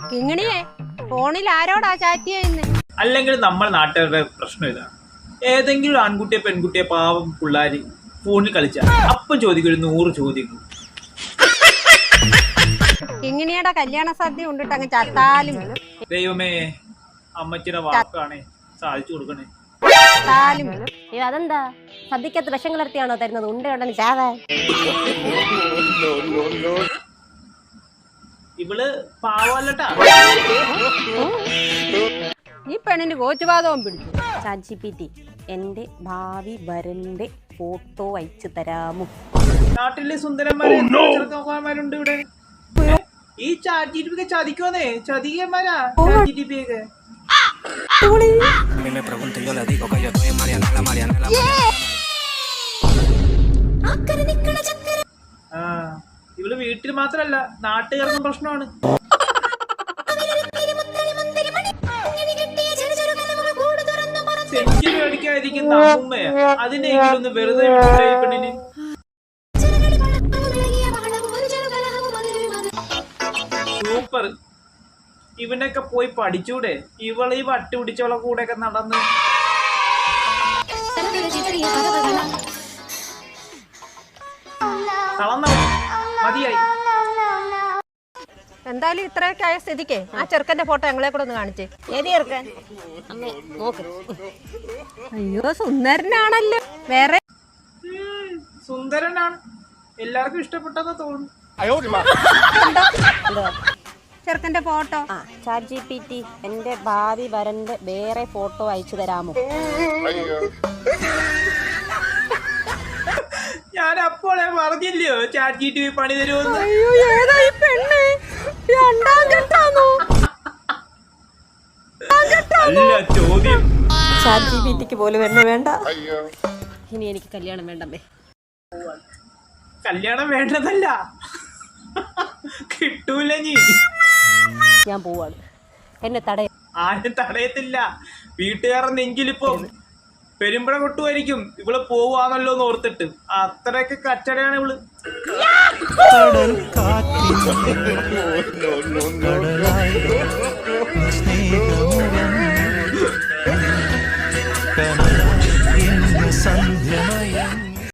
കിങ്ങിണിയെ ഫോണിൽ ആരോടാ ചാറ്റ് ചെയ്യുന്നത്? അല്ലെങ്കിൽ നമ്മൾ നാട്ടുകാരുടെ പ്രശ്നം ഇതാണ്. ഏതെങ്കിലും ആൺകുട്ടിയെ പെൺകുട്ടിയെ പാവം പിള്ളാര് ഫോണിൽ കളിച്ച അപ്പം ചോദിക്കും 100 ചോദ്യങ്ങൾ. കിങ്ങിണിയുടെ കല്യാണ സദ്യ ഉണ്ടിട്ട് അങ്ങ് ചത്താലും. ദൈവമേ, അമ്മച്ചിയുടെ വാക്കാണേ, സാധിച്ചു കൊടുക്കണേ. അതെന്താ സദ്യക്കകത്ത് വിഷം കലർത്തിയാണോ തരുന്നത്? ഉണ്ടയുണ്ടെന്ന് ചാവാൻ. ഇവള് പാവല്ലട്ടാ. ഈ പെണ്ണിന് കോച്ചുപാതവും പിടിച്ചു. ChatGPT എന്റെ ഭാവി വരന്റെ ഫോട്ടോ അയച്ചു തരാമോ? നാട്ടിലെ സുന്ദരന്മാരുണ്ട് ഇവിടെ. ഈ ചാറ്റ് ചതിക്കോന്നേ, ചതികന്മാരാ ചാറ്റ്. ഇവള് വീട്ടിൽ മാത്രല്ല നാട്ടുകാർക്കും പ്രശ്നമാണ്. സെഞ്ചുറി അടിക്കാതിരിക്കുന്ന അമ്മയെ അതിനെങ്കിലും വെറുതെ പെണ്ണിന്. സൂപ്പർ. ഇവനൊക്കെ പോയി പഠിച്ചൂടെ? ഇവള് ഈ വട്ടി പിടിച്ചവളെ കൂടെ ഒക്കെ നടന്ന് മതിയായി. എന്തായാലും ഇത്രയൊക്കെ ആയ സ്ഥിതിക്ക് ആ ചെറുക്കന്റെ ഫോട്ടോ ഞങ്ങളെ കൂടെ ഒന്ന് കാണിച്ചേ. ഏത് ചെറുക്കൻ? അമ്മേ നോക്ക്. അയ്യോ, സുന്ദരനാണല്ലോ. വേറെ സുന്ദരനാണ്, എല്ലാവർക്കും ഇഷ്ടപ്പെട്ടതാ തോന്നുന്നു. ചെറുക്കന്റെ ഫോട്ടോ. ChatGPT എന്റെ ഭാവി വരന്റെ വേറെ ഫോട്ടോ അയച്ചു തരാമോ? ഞാൻ അപ്പോളെ പറഞ്ഞില്ലയോ ChatGPT പണി തരുമെന്ന്. അയ്യോ, ഏതാ ഈ പെണ്ണ്? രണ്ടാം ഘട്ടാണോ? ചോദ്യം ChatGPTക്ക് പോലും എന്നെ വേണ്ട. ഇനി എനിക്ക് കല്യാണം വേണ്ടേ? കല്യാണം വേണ്ടതല്ല, കിട്ടൂല. ഞാൻ പോവാണ്. എന്നെ തടയ. ആരും തടയത്തില്ല. വീട്ടുകാരുടെ നെഞ്ചിലിപ്പോ പെരുമ്പഴ കൊട്ടുമായിരിക്കും ഇവള് പോവാന്നല്ലോ എന്ന് ഓർത്തിട്ട്. അത്രയൊക്കെ കച്ചടയാണ് ഇവള്.